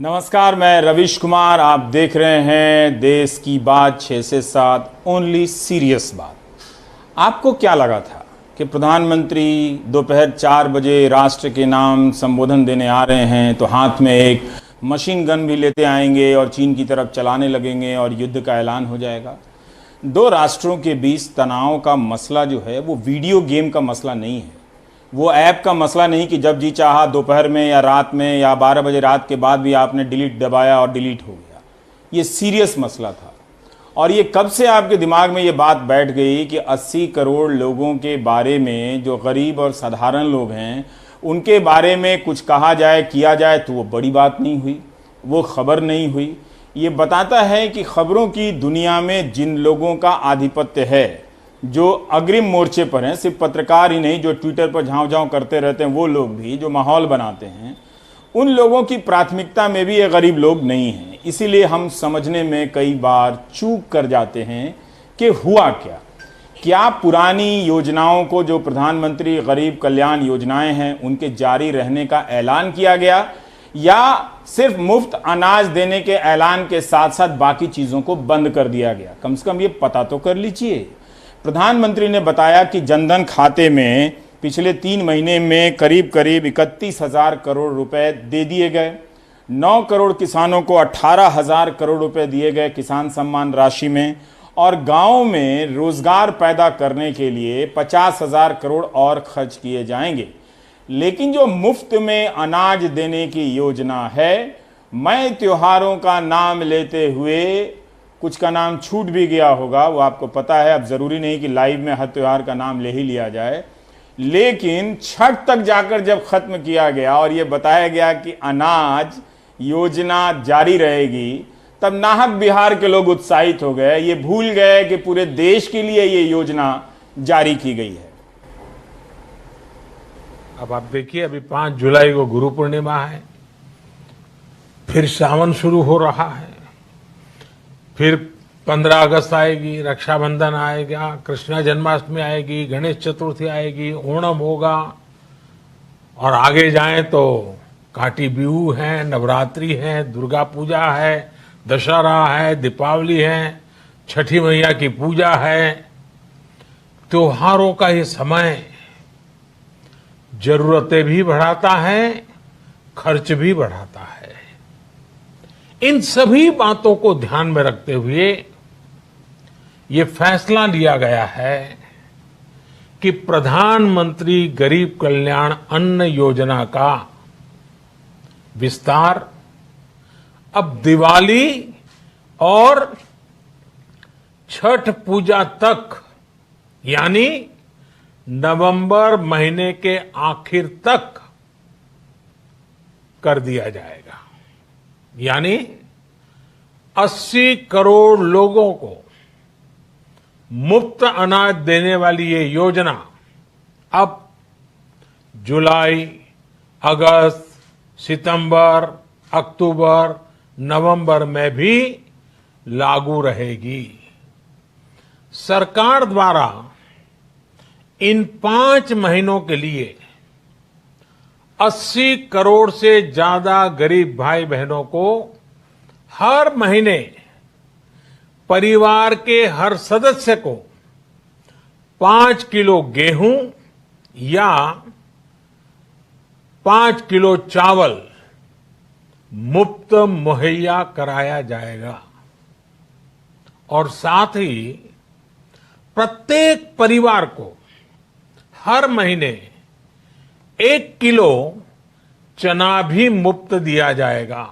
नमस्कार, मैं रविश कुमार। आप देख रहे हैं देश की बात 6 से 7 ओनली सीरियस बात। आपको क्या लगा था कि प्रधानमंत्री दोपहर 4 बजे राष्ट्र के नाम संबोधन देने आ रहे हैं तो हाथ में एक मशीन गन भी लेते आएंगे और चीन की तरफ चलाने लगेंगे और युद्ध का ऐलान हो जाएगा। दो राष्ट्रों के बीच तनाव का मसला जो है वो वीडियो गेम का मसला नहीं है, वो ऐप का मसला नहीं कि जब जी चाहा दोपहर में या रात में या 12 बजे रात के बाद भी आपने डिलीट दबाया और डिलीट हो गया। ये सीरियस मसला था। और ये कब से आपके दिमाग में ये बात बैठ गई कि 80 करोड़ लोगों के बारे में, जो गरीब और साधारण लोग हैं, उनके बारे में कुछ कहा जाए, किया जाए तो वो बड़ी बात नहीं हुई, वो खबर नहीं हुई। ये बताता है कि खबरों की दुनिया में जिन लोगों का आधिपत्य है, जो अग्रिम मोर्चे पर हैं, सिर्फ पत्रकार ही नहीं, जो ट्विटर पर झाँव झाँव करते रहते हैं वो लोग भी, जो माहौल बनाते हैं, उन लोगों की प्राथमिकता में भी ये गरीब लोग नहीं हैं। इसीलिए हम समझने में कई बार चूक कर जाते हैं कि हुआ क्या पुरानी योजनाओं को, जो प्रधानमंत्री गरीब कल्याण योजनाएं हैं, उनके जारी रहने का ऐलान किया गया या सिर्फ मुफ्त अनाज देने के ऐलान के साथ साथ बाकी चीज़ों को बंद कर दिया गया। कम से कम ये पता तो कर लीजिए। प्रधानमंत्री ने बताया कि जनधन खाते में पिछले 3 महीने में करीब 31,000 करोड़ रुपए दे दिए गए। 9 करोड़ किसानों को 18,000 करोड़ रुपए दिए गए किसान सम्मान राशि में, और गांव में रोजगार पैदा करने के लिए 50,000 करोड़ और खर्च किए जाएंगे। लेकिन जो मुफ्त में अनाज देने की योजना है, मैं त्योहारों का नाम लेते हुए, कुछ का नाम छूट भी गया होगा, वो आपको पता है, अब जरूरी नहीं कि लाइव में हर त्योहार का नाम ले ही लिया जाए, लेकिन छठ तक जाकर जब खत्म किया गया और ये बताया गया कि अनाज योजना जारी रहेगी, तब नाहक बिहार के लोग उत्साहित हो गए। ये भूल गए कि पूरे देश के लिए ये योजना जारी की गई है। अब आप देखिए, अभी 5 जुलाई को गुरु पूर्णिमा है, फिर सावन शुरू हो रहा है, फिर 15 अगस्त आएगी, रक्षाबंधन आएगा, कृष्ण जन्माष्टमी आएगी, गणेश चतुर्थी आएगी, ओणम होगा, और आगे जाएं तो काटी बिहू है, नवरात्रि है, दुर्गा पूजा है, दशहरा है, दीपावली है, छठी मैया की पूजा है। त्योहारों का ये समय जरूरतें भी बढ़ाता है, खर्च भी बढ़ाता है। इन सभी बातों को ध्यान में रखते हुए ये फैसला लिया गया है कि प्रधानमंत्री गरीब कल्याण अन्न योजना का विस्तार अब दिवाली और छठ पूजा तक, यानी नवंबर महीने के आखिर तक कर दिया जाएगा। यानी 80 करोड़ लोगों को मुफ्त अनाज देने वाली ये योजना अब जुलाई, अगस्त, सितंबर, अक्टूबर, नवंबर में भी लागू रहेगी। सरकार द्वारा इन 5 महीनों के लिए 80 करोड़ से ज्यादा गरीब भाई बहनों को हर महीने परिवार के हर सदस्य को 5 किलो गेहूं या 5 किलो चावल मुफ्त मुहैया कराया जाएगा। और साथ ही प्रत्येक परिवार को हर महीने 1 किलो चना भी मुफ्त दिया जाएगा।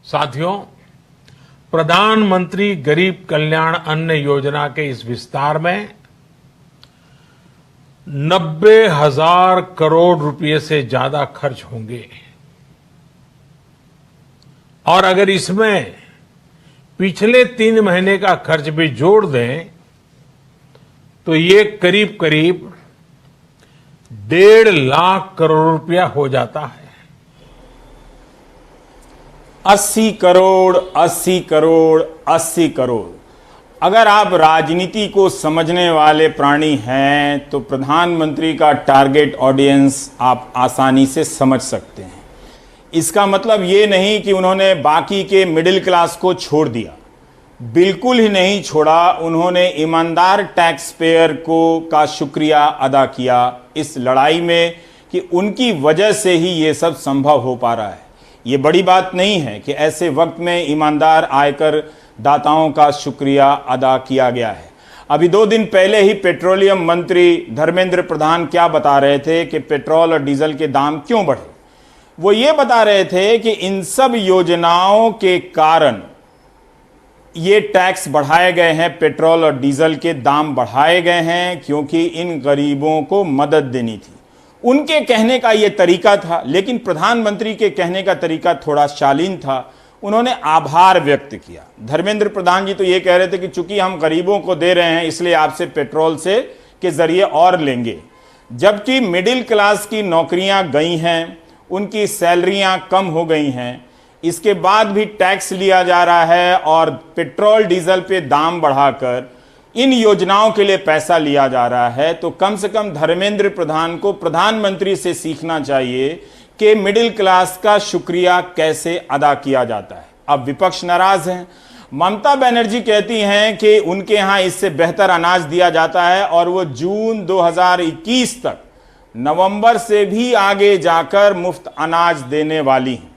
साथियों, प्रधानमंत्री गरीब कल्याण अन्न योजना के इस विस्तार में 90,000 करोड़ रुपए से ज्यादा खर्च होंगे। और अगर इसमें पिछले 3 महीने का खर्च भी जोड़ दें तो ये करीब 1.5 लाख करोड़ रुपया हो जाता है। 80 करोड़, 80 करोड़, 80 करोड़। अगर आप राजनीति को समझने वाले प्राणी हैं तो प्रधानमंत्री का टारगेट ऑडियंस आप आसानी से समझ सकते हैं। इसका मतलब ये नहीं कि उन्होंने बाकी के मिडिल क्लास को छोड़ दिया, बिल्कुल ही नहीं छोड़ा। उन्होंने ईमानदार टैक्स पेयर को का शुक्रिया अदा किया इस लड़ाई में कि उनकी वजह से ही ये सब संभव हो पा रहा है। ये बड़ी बात नहीं है कि ऐसे वक्त में ईमानदार आयकर दाताओं का शुक्रिया अदा किया गया है। अभी 2 दिन पहले ही पेट्रोलियम मंत्री धर्मेंद्र प्रधान क्या बता रहे थे कि पेट्रोल और डीजल के दाम क्यों बढ़े। वो ये बता रहे थे कि इन सब योजनाओं के कारण ये टैक्स बढ़ाए गए हैं, पेट्रोल और डीजल के दाम बढ़ाए गए हैं क्योंकि इन गरीबों को मदद देनी थी। उनके कहने का ये तरीका था, लेकिन प्रधानमंत्री के कहने का तरीका थोड़ा शालीन था। उन्होंने आभार व्यक्त किया। धर्मेंद्र प्रधान जी तो ये कह रहे थे कि चूंकि हम गरीबों को दे रहे हैं इसलिए आपसे पेट्रोल से के जरिए और लेंगे, जबकि मिडिल क्लास की नौकरियां गई हैं, उनकी सैलरियां कम हो गई हैं, इसके बाद भी टैक्स लिया जा रहा है और पेट्रोल डीजल पे दाम बढ़ाकर इन योजनाओं के लिए पैसा लिया जा रहा है। तो कम से कम धर्मेंद्र प्रधान को प्रधानमंत्री से सीखना चाहिए कि मिडिल क्लास का शुक्रिया कैसे अदा किया जाता है। अब विपक्ष नाराज हैं। ममता बनर्जी कहती हैं कि उनके यहां इससे बेहतर अनाज दिया जाता है और वो जून 2021 तक नवंबर से भी आगे जाकर मुफ्त अनाज देने वाली हैं।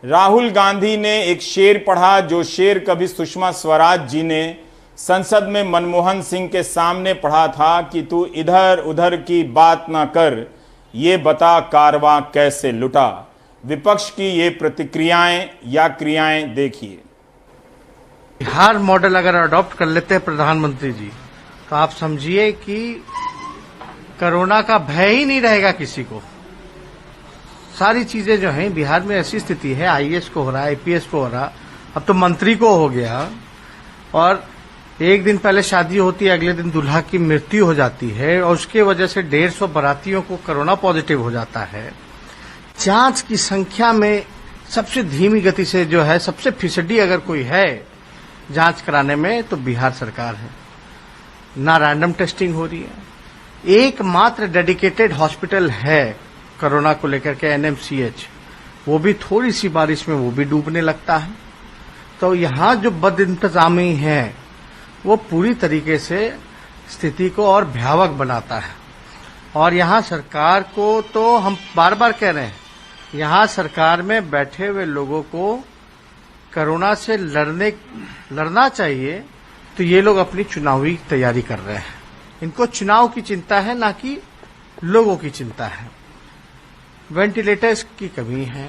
राहुल गांधी ने एक शेर पढ़ा, जो शेर कभी सुषमा स्वराज जी ने संसद में मनमोहन सिंह के सामने पढ़ा था कि तू इधर उधर की बात ना कर, ये बता कारवां कैसे लुटा। विपक्ष की ये प्रतिक्रियाएं या क्रियाएं देखिए। बिहार मॉडल अगर अडॉप्ट कर लेते हैं प्रधानमंत्री जी, तो आप समझिए कि कोरोना का भय ही नहीं रहेगा किसी को। सारी चीजें जो हैं बिहार में ऐसी स्थिति है, आईएएस को हो रहा है, आईपीएस को हो रहा, अब तो मंत्री को हो गया, और एक दिन पहले शादी होती है, अगले दिन दूल्हा की मृत्यु हो जाती है और उसके वजह से 150 बारातियों को कोरोना पॉजिटिव हो जाता है। जांच की संख्या में सबसे धीमी गति से जो है, सबसे फिसडी अगर कोई है जांच कराने में, तो बिहार सरकार है। ना रैंडम टेस्टिंग हो रही है। एकमात्र डेडिकेटेड हॉस्पिटल है कोरोना को लेकर के, एनएमसीएच, वो भी थोड़ी सी बारिश में वो भी डूबने लगता है। तो यहाँ जो बद इंतजामी है वो पूरी तरीके से स्थिति को और भयावह बनाता है। और यहाँ सरकार को तो हम बार बार कह रहे हैं, यहाँ सरकार में बैठे हुए लोगों को कोरोना से लड़ना चाहिए, तो ये लोग अपनी चुनावी तैयारी कर रहे हैं। इनको चुनाव की चिंता है, ना कि लोगों की चिंता है। वेंटिलेटर्स की कमी है।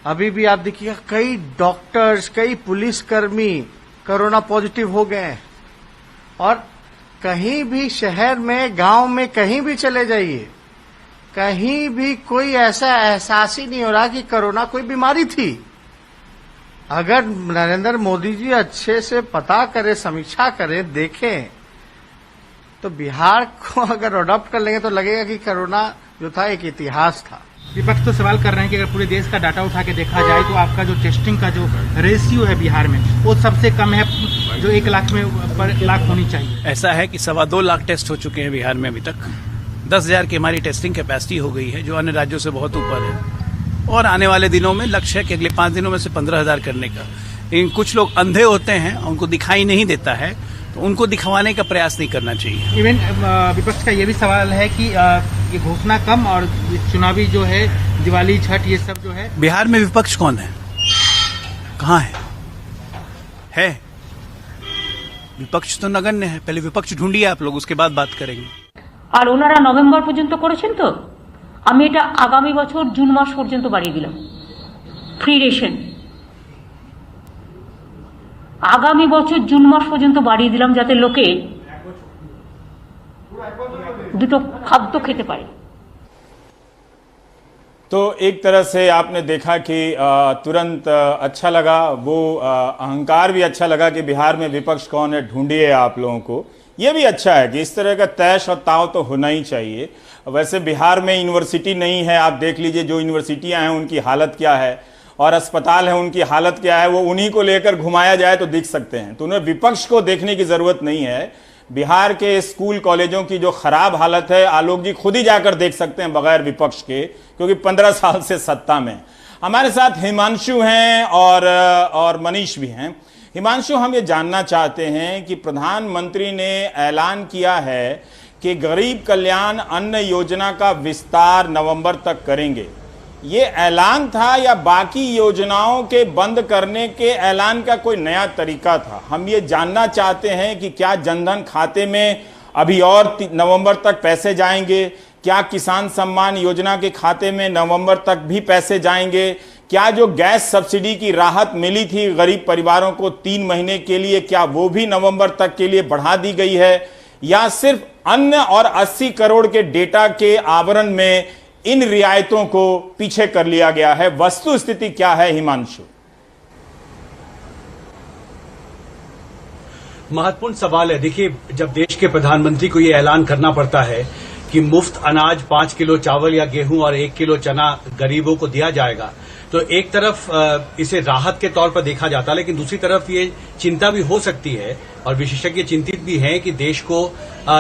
अभी भी आप देखिएगा कई डॉक्टर्स, कई पुलिसकर्मी कोरोना पॉजिटिव हो गए हैं। और कहीं भी शहर में, गांव में, कहीं भी चले जाइए, कहीं भी कोई ऐसा एहसास ही नहीं हो रहा कि कोरोना कोई बीमारी थी। अगर नरेंद्र मोदी जी अच्छे से पता करें, समीक्षा करें, देखें, तो बिहार को अगर अडॉप्ट कर लेंगे तो लगेगा कि कोरोना जो था एक इतिहास था। विपक्ष तो सवाल कर रहे हैं कि अगर पूरे देश का डाटा उठा के देखा जाए तो आपका जो टेस्टिंग का जो रेशियो है बिहार में, वो सबसे कम है, जो 1 लाख में पर लाख होनी चाहिए। ऐसा है कि 2.25 लाख टेस्ट हो चुके हैं बिहार में अभी तक। 10,000 की हमारी टेस्टिंग कैपेसिटी हो गई है, जो अन्य राज्यों से बहुत ऊपर है। और आने वाले दिनों में लक्ष्य है कि अगले 5 दिनों में से 15,000 करने का। लेकिन कुछ लोग अंधे होते हैं, उनको दिखाई नहीं देता है, तो उनको दिखवाने का प्रयास नहीं करना चाहिए। इवन विपक्ष का ये भी सवाल है कि ये घोषणा कम और चुनावी जो है दिवाली, छठ, ये सब जो है। बिहार में विपक्ष कौन है? कहाँ है? विपक्ष तो नगण्य है। पहले विपक्ष ढूंढिए आप लोग, उसके बाद बात करेंगे। আর ওনারা নভেম্বর পর্যন্ত করেছেন, তো আমি এটা আগামী বছর জুন মাস পর্যন্ত বাড়িয়ে দিলাম। ফ্রি রেশন আগামী বছর জুন মাস পর্যন্ত বাড়িয়ে দিলাম, যাতে লোকে দুটো খাদ্য খেতে পারে। तो एक तरह से आपने देखा कि तुरंत अच्छा लगा, वो अहंकार भी अच्छा लगा कि बिहार में विपक्ष कौन है, ढूंढिए आप लोगों को। ये भी अच्छा है कि इस तरह का तैश और ताव तो होना ही चाहिए। वैसे बिहार में यूनिवर्सिटी नहीं है, आप देख लीजिए जो यूनिवर्सिटियां हैं उनकी हालत क्या है, और अस्पताल है उनकी हालत क्या है, वो उन्हीं को लेकर घुमाया जाए तो दिख सकते हैं। तो उन्हें विपक्ष को देखने की जरूरत नहीं है। बिहार के स्कूल कॉलेजों की जो खराब हालत है, आलोक जी खुद ही जाकर देख सकते हैं बगैर विपक्ष के, क्योंकि 15 साल से सत्ता में। हमारे साथ हिमांशु हैं और मनीष भी हैं। हिमांशु, हम ये जानना चाहते हैं कि प्रधानमंत्री ने ऐलान किया है कि गरीब कल्याण अन्न योजना का विस्तार नवंबर तक करेंगे। ये ऐलान था या बाकी योजनाओं के बंद करने के ऐलान का कोई नया तरीका था? हम ये जानना चाहते हैं कि क्या जनधन खाते में अभी और नवंबर तक पैसे जाएंगे? क्या किसान सम्मान योजना के खाते में नवंबर तक भी पैसे जाएंगे? क्या जो गैस सब्सिडी की राहत मिली थी गरीब परिवारों को 3 महीने के लिए, क्या वो भी नवंबर तक के लिए बढ़ा दी गई है? या सिर्फ अन्न और 80 करोड़ के डेटा के आवरण में इन रियायतों को पीछे कर लिया गया है? वस्तु स्थिति क्या है हिमांशु? महत्वपूर्ण सवाल है। देखिए, जब देश के प्रधानमंत्री को यह ऐलान करना पड़ता है कि मुफ्त अनाज 5 किलो चावल या गेहूं और 1 किलो चना गरीबों को दिया जाएगा, तो एक तरफ इसे राहत के तौर पर देखा जाता है, लेकिन दूसरी तरफ ये चिंता भी हो सकती है और विशेषज्ञ चिंतित भी हैं कि देश को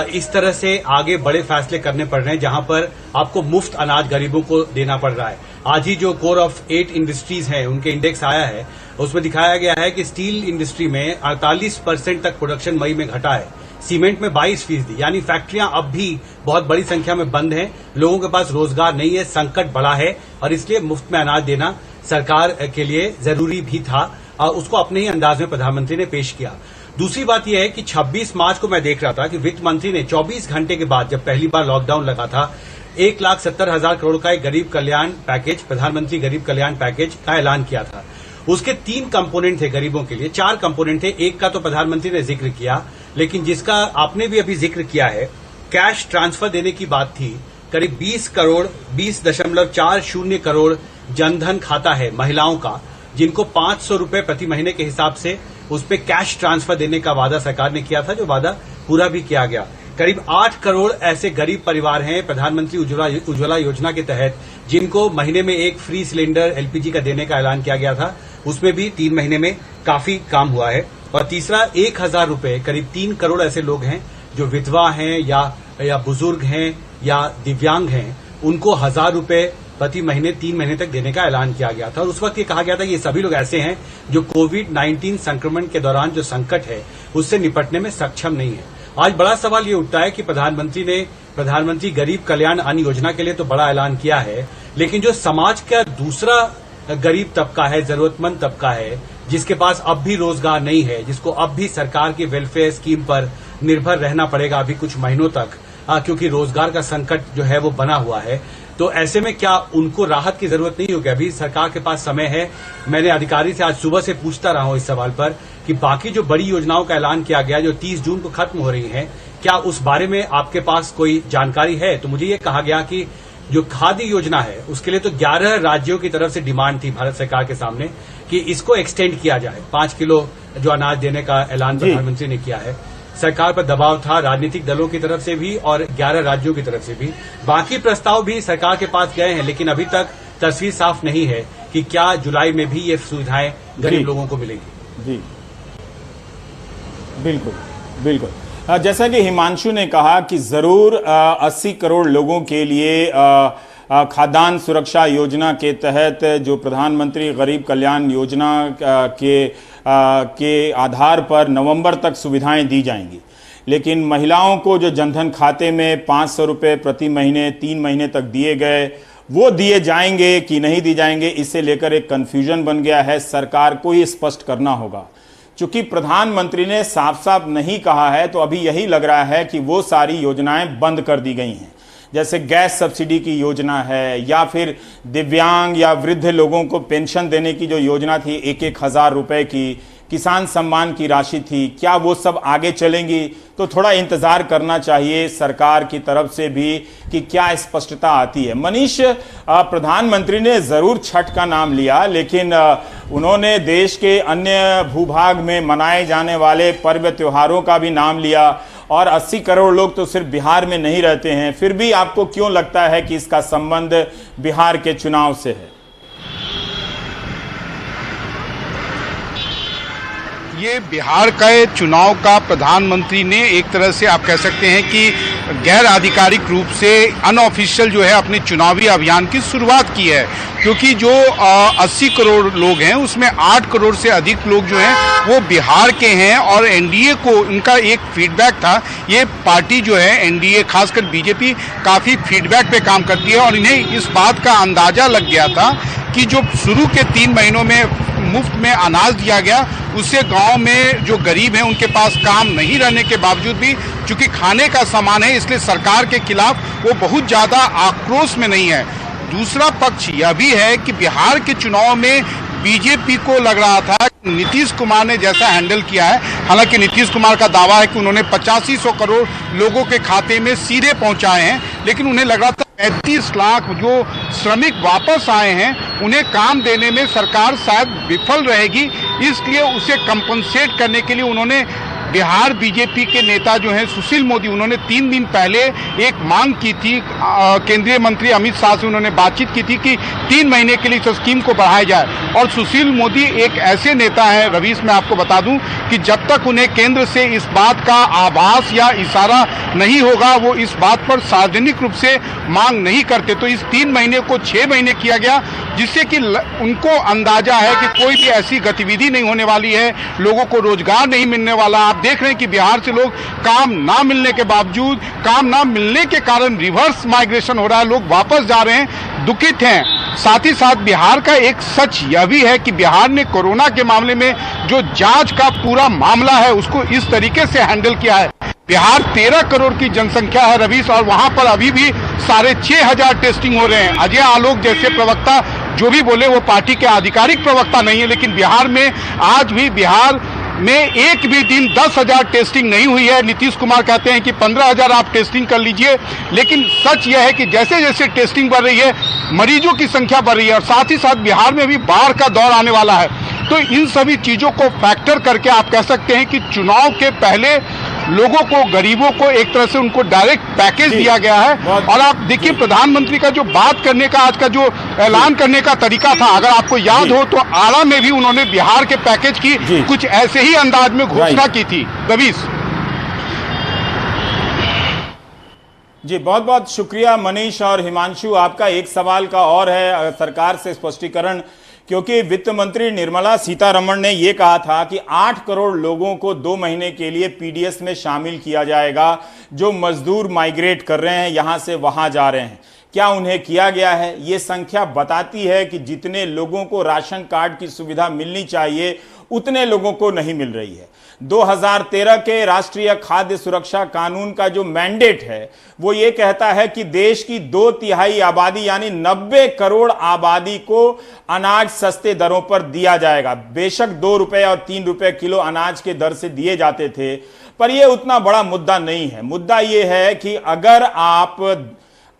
इस तरह से आगे बड़े फैसले करने पड़ रहे हैं जहां पर आपको मुफ्त अनाज गरीबों को देना पड़ रहा है। आज ही जो कोर ऑफ 8 इंडस्ट्रीज हैं उनके इंडेक्स आया है, उसमें दिखाया गया है कि स्टील इंडस्ट्री में 48% तक प्रोडक्शन मई में घटा है, सीमेंट में 22%, यानी फैक्ट्रियां अब भी बहुत बड़ी संख्या में बंद हैं, लोगों के पास रोजगार नहीं है, संकट बड़ा है और इसलिए मुफ्त में अनाज देना सरकार के लिए जरूरी भी था और उसको अपने ही अंदाज में प्रधानमंत्री ने पेश किया। दूसरी बात यह है कि 26 मार्च को मैं देख रहा था कि वित्त मंत्री ने 24 घंटे के बाद, जब पहली बार लॉकडाउन लगा था, 1,70,000 करोड़ का एक गरीब कल्याण पैकेज, प्रधानमंत्री गरीब कल्याण पैकेज का ऐलान किया था। उसके 3 कंपोनेंट थे गरीबों के लिए, 4 कंपोनेंट थे। एक का तो प्रधानमंत्री ने जिक्र किया, लेकिन जिसका आपने भी अभी जिक्र किया है, कैश ट्रांसफर देने की बात थी। करीब 20.40 करोड़ जनधन खाता है महिलाओं का, जिनको 500 रुपए प्रति महीने के हिसाब से उस पे कैश ट्रांसफर देने का वादा सरकार ने किया था, जो वादा पूरा भी किया गया। करीब 8 करोड़ ऐसे गरीब परिवार हैं प्रधानमंत्री उज्ज्वला योजना के तहत, जिनको महीने में एक फ्री सिलेंडर एलपीजी का देने का ऐलान किया गया था, उसमें भी 3 महीने में काफी काम हुआ है। और तीसरा, 1,000 रुपए, करीब 3 करोड़ ऐसे लोग हैं जो विधवा हैं या बुजुर्ग हैं या दिव्यांग हैं, उनको 1,000 रुपए प्रति महीने 3 महीने तक देने का ऐलान किया गया था। और उस वक्त ये कहा गया था कि ये सभी लोग ऐसे हैं जो कोविड-19 संक्रमण के दौरान जो संकट है उससे निपटने में सक्षम नहीं है। आज बड़ा सवाल ये उठता है कि प्रधानमंत्री गरीब कल्याण अन्न योजना के लिए तो बड़ा ऐलान किया है, लेकिन जो समाज का दूसरा गरीब तबका है, जरूरतमंद तबका है, जिसके पास अब भी रोजगार नहीं है, जिसको अब भी सरकार की वेलफेयर स्कीम पर निर्भर रहना पड़ेगा अभी कुछ महीनों तक, क्योंकि रोजगार का संकट जो है वो बना हुआ है, तो ऐसे में क्या उनको राहत की जरूरत नहीं होगी? अभी सरकार के पास समय है। मैंने अधिकारी से आज सुबह से पूछता रहा हूं इस सवाल पर कि बाकी जो बड़ी योजनाओं का ऐलान किया गया जो 30 जून को खत्म हो रही हैं, क्या उस बारे में आपके पास कोई जानकारी है? तो मुझे ये कहा गया कि जो खाद्य योजना है उसके लिए तो 11 राज्यों की तरफ से डिमांड थी भारत सरकार के सामने कि इसको एक्सटेंड किया जाए, 5 किलो जो अनाज देने का ऐलान प्रधानमंत्री ने किया है। सरकार पर दबाव था राजनीतिक दलों की तरफ से भी और 11 राज्यों की तरफ से भी। बाकी प्रस्ताव भी सरकार के पास गए हैं, लेकिन अभी तक तस्वीर साफ नहीं है कि क्या जुलाई में भी ये सुविधाएं गरीब लोगों को मिलेंगी। जी बिल्कुल। जैसा कि हिमांशु ने कहा कि जरूर 80 करोड़ लोगों के लिए खाद्यान्न सुरक्षा योजना के तहत जो प्रधानमंत्री गरीब कल्याण योजना के आधार पर नवंबर तक सुविधाएं दी जाएंगी, लेकिन महिलाओं को जो जनधन खाते में 500 रुपये प्रति महीने 3 महीने तक दिए गए, वो दिए जाएंगे कि नहीं दिए जाएंगे, इससे लेकर एक कन्फ्यूजन बन गया है। सरकार को ही स्पष्ट करना होगा। चूंकि प्रधानमंत्री ने साफ साफ नहीं कहा है, तो अभी यही लग रहा है कि वो सारी योजनाएं बंद कर दी गई हैं, जैसे गैस सब्सिडी की योजना है या फिर दिव्यांग या वृद्ध लोगों को पेंशन देने की जो योजना थी 1,000 रुपए की, किसान सम्मान की राशि थी, क्या वो सब आगे चलेंगी? तो थोड़ा इंतजार करना चाहिए सरकार की तरफ से भी कि क्या स्पष्टता आती है। मनीष, प्रधानमंत्री ने जरूर छठ का नाम लिया, लेकिन उन्होंने देश के अन्य भूभाग में मनाए जाने वाले पर्व त्योहारों का भी नाम लिया और 80 करोड़ लोग तो सिर्फ बिहार में नहीं रहते हैं। फिर भी आपको क्यों लगता है कि इसका संबंध बिहार के चुनाव से है? ये बिहार के चुनाव का प्रधानमंत्री ने एक तरह से आप कह सकते हैं कि गैर आधिकारिक रूप से अनऑफिशियल जो है अपने चुनावी अभियान की शुरुआत की है, क्योंकि जो 80 करोड़ लोग हैं उसमें 8 करोड़ से अधिक लोग जो हैं वो बिहार के हैं और एनडीए को उनका एक फीडबैक था। ये पार्टी जो है एनडीए खासकर बीजेपी काफ़ी फीडबैक पे काम करती है और इन्हें इस बात का अंदाजा लग गया था कि जो शुरू के 3 महीनों में मुफ्त में अनाज दिया गया उससे गांव में जो गरीब हैं उनके पास काम नहीं रहने के बावजूद भी चूंकि खाने का सामान है इसलिए सरकार के खिलाफ वो बहुत ज़्यादा आक्रोश में नहीं है। दूसरा पक्ष यह भी है कि बिहार के चुनाव में बीजेपी को लग रहा था नीतीश कुमार ने जैसा हैंडल किया है, हालांकि नीतीश कुमार का दावा है कि उन्होंने 8500 करोड़ लोगों के खाते में सीधे पहुंचाए हैं, लेकिन उन्हें लग रहा था 35 लाख जो श्रमिक वापस आए हैं उन्हें काम देने में सरकार शायद विफल रहेगी, इसलिए उसे कंपनसेट करने के लिए उन्होंने बिहार बीजेपी के नेता जो हैं सुशील मोदी, उन्होंने 3 दिन पहले एक मांग की थी, केंद्रीय मंत्री अमित शाह से उन्होंने बातचीत की थी कि 3 महीने के लिए इस स्कीम को बढ़ाया जाए। और सुशील मोदी एक ऐसे नेता हैं रवीश, मैं आपको बता दूं कि जब तक उन्हें केंद्र से इस बात का आभास या इशारा नहीं होगा वो इस बात पर सार्वजनिक रूप से मांग नहीं करते। तो इस 3 महीने को 6 महीने किया गया, जिससे कि उनको अंदाजा है कि कोई भी ऐसी गतिविधि नहीं होने वाली है, लोगों को रोजगार नहीं मिलने वाला। आप देख रहे हैं कि बिहार से लोग काम ना मिलने के बावजूद, काम ना मिलने के कारण रिवर्स माइग्रेशन हो रहा है, लोग वापस जा रहे हैं, दुखित हैं। साथ ही साथ बिहार का एक सच यह भी है कि बिहार ने कोरोना के मामले में जो जांच का पूरा मामला है उसको इस तरीके से हैंडल किया है। बिहार 13 करोड़ की जनसंख्या है रवीश, और वहां पर अभी भी 6,500 टेस्टिंग हो रहे हैं। अजय आलोक जैसे प्रवक्ता जो भी बोले वो पार्टी के आधिकारिक प्रवक्ता नहीं है, लेकिन बिहार में आज भी बिहार में एक भी दिन 10,000 टेस्टिंग नहीं हुई है। नीतीश कुमार कहते हैं कि 15,000 आप टेस्टिंग कर लीजिए, लेकिन सच यह है कि जैसे जैसे टेस्टिंग बढ़ रही है मरीजों की संख्या बढ़ रही है और साथ ही साथ बिहार में भी बाढ़ का दौर आने वाला है। तो इन सभी चीजों को फैक्टर करके आप कह सकते हैं कि चुनाव के पहले लोगों को, गरीबों को एक तरह से उनको डायरेक्ट पैकेज दिया गया है। और आप देखिए प्रधानमंत्री का जो बात करने का, आज का जो ऐलान करने का तरीका था, अगर आपको याद हो तो आरा में भी उन्होंने बिहार के पैकेज की कुछ ऐसे ही अंदाज में घोषणा की थी। रवीश जी, बहुत बहुत शुक्रिया मनीष और हिमांशु। आपका एक सवाल का और है सरकार से स्पष्टीकरण, क्योंकि वित्त मंत्री निर्मला सीतारमण ने यह कहा था कि 8 करोड़ लोगों को 2 महीने के लिए पीडीएस में शामिल किया जाएगा, जो मजदूर माइग्रेट कर रहे हैं, यहां से वहां जा रहे हैं। क्या उन्हें किया गया है? ये संख्या बताती है कि जितने लोगों को राशन कार्ड की सुविधा मिलनी चाहिए उतने लोगों को नहीं मिल रही है। 2013 के राष्ट्रीय खाद्य सुरक्षा कानून का जो मैंडेट है वो ये कहता है कि देश की 2/3 आबादी यानी 90 करोड़ आबादी को अनाज सस्ते दरों पर दिया जाएगा। बेशक 2 रुपए और 3 रुपए किलो अनाज के दर से दिए जाते थे, पर यह उतना बड़ा मुद्दा नहीं है। मुद्दा यह है कि अगर आप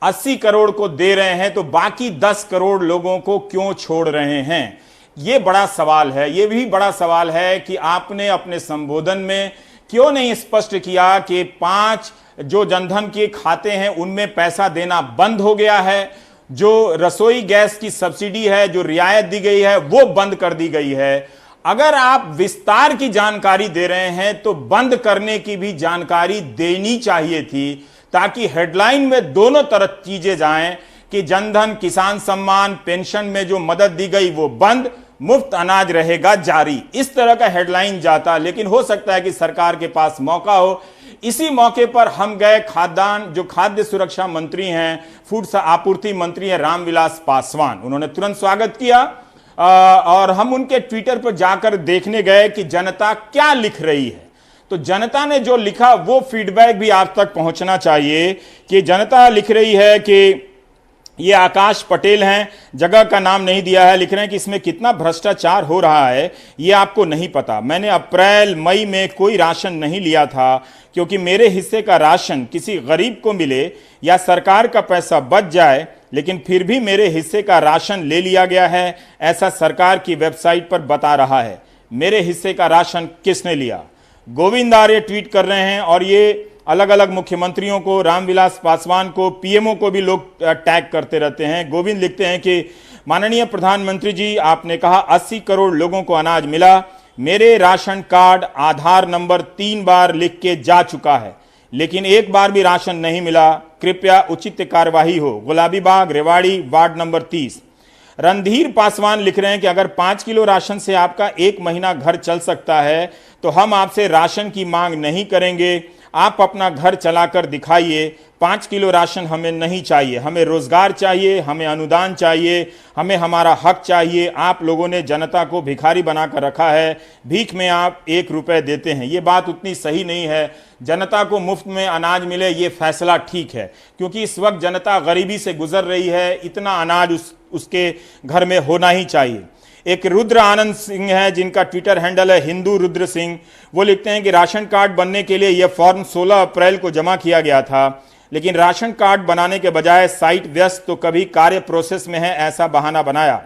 80 करोड़ को दे रहे हैं तो बाकी 10 करोड़ लोगों को क्यों छोड़ रहे हैं? ये बड़ा सवाल है। ये भी बड़ा सवाल है कि आपने अपने संबोधन में क्यों नहीं स्पष्ट किया कि 5 जो जनधन के खाते हैं उनमें पैसा देना बंद हो गया है, जो रसोई गैस की सब्सिडी है, जो रियायत दी गई है वो बंद कर दी गई है। अगर आप विस्तार की जानकारी दे रहे हैं तो बंद करने की भी जानकारी देनी चाहिए थी, ताकि हेडलाइन में दोनों तरफ चीजें जाएं कि जनधन, किसान सम्मान, पेंशन में जो मदद दी गई वो बंद, मुफ्त अनाज रहेगा जारी, इस तरह का हेडलाइन जाता। लेकिन हो सकता है कि सरकार के पास मौका हो। इसी मौके पर हम गए खाद्यान्न, जो खाद्य सुरक्षा मंत्री हैं, फूड आपूर्ति मंत्री हैं रामविलास पासवान, उन्होंने तुरंत स्वागत किया और हम उनके ट्विटर पर जाकर देखने गए कि जनता क्या लिख रही है। तो जनता ने जो लिखा वो फीडबैक भी आप तक पहुंचना चाहिए कि जनता लिख रही है कि ये आकाश पटेल हैं, जगह का नाम नहीं दिया है, लिख रहे हैं कि इसमें कितना भ्रष्टाचार हो रहा है ये आपको नहीं पता। मैंने अप्रैल मई में कोई राशन नहीं लिया था क्योंकि मेरे हिस्से का राशन किसी गरीब को मिले या सरकार का पैसा बच जाए, लेकिन फिर भी मेरे हिस्से का राशन ले लिया गया है, ऐसा सरकार की वेबसाइट पर बता रहा है। मेरे हिस्से का राशन किसने लिया? गोविंद आर्य ट्वीट कर रहे हैं और ये अलग अलग मुख्यमंत्रियों को, रामविलास पासवान को, पीएमओ को भी लोग टैग करते रहते हैं। गोविंद लिखते हैं कि माननीय प्रधानमंत्री जी, आपने कहा 80 करोड़ लोगों को अनाज मिला, मेरे राशन कार्ड आधार नंबर 3 बार लिख के जा चुका है, लेकिन एक बार भी राशन नहीं मिला, कृपया उचित कार्यवाही हो। गुलाबी बाग, रेवाड़ी, वार्ड नंबर 30। रणधीर पासवान लिख रहे हैं कि अगर 5 किलो राशन से आपका 1 महीना घर चल सकता है तो हम आपसे राशन की मांग नहीं करेंगे, आप अपना घर चलाकर दिखाइए। 5 किलो राशन हमें नहीं चाहिए, हमें रोजगार चाहिए, हमें अनुदान चाहिए, हमें हमारा हक चाहिए। आप लोगों ने जनता को भिखारी बनाकर रखा है, भीख में आप 1 रुपए देते हैं। ये बात उतनी सही नहीं है। जनता को मुफ्त में अनाज मिले ये फैसला ठीक है, क्योंकि इस वक्त जनता गरीबी से गुजर रही है, इतना अनाज उसके घर में होना ही चाहिए। एक रुद्र आनंद सिंह है जिनका ट्विटर हैंडल है हिंदू रुद्र सिंह, वो लिखते हैं कि राशन कार्ड बनने के लिए यह फॉर्म 16 अप्रैल को जमा किया गया था, लेकिन राशन कार्ड बनाने के बजाय साइट व्यस्त तो कभी कार्य प्रोसेस में है ऐसा बहाना बनाया।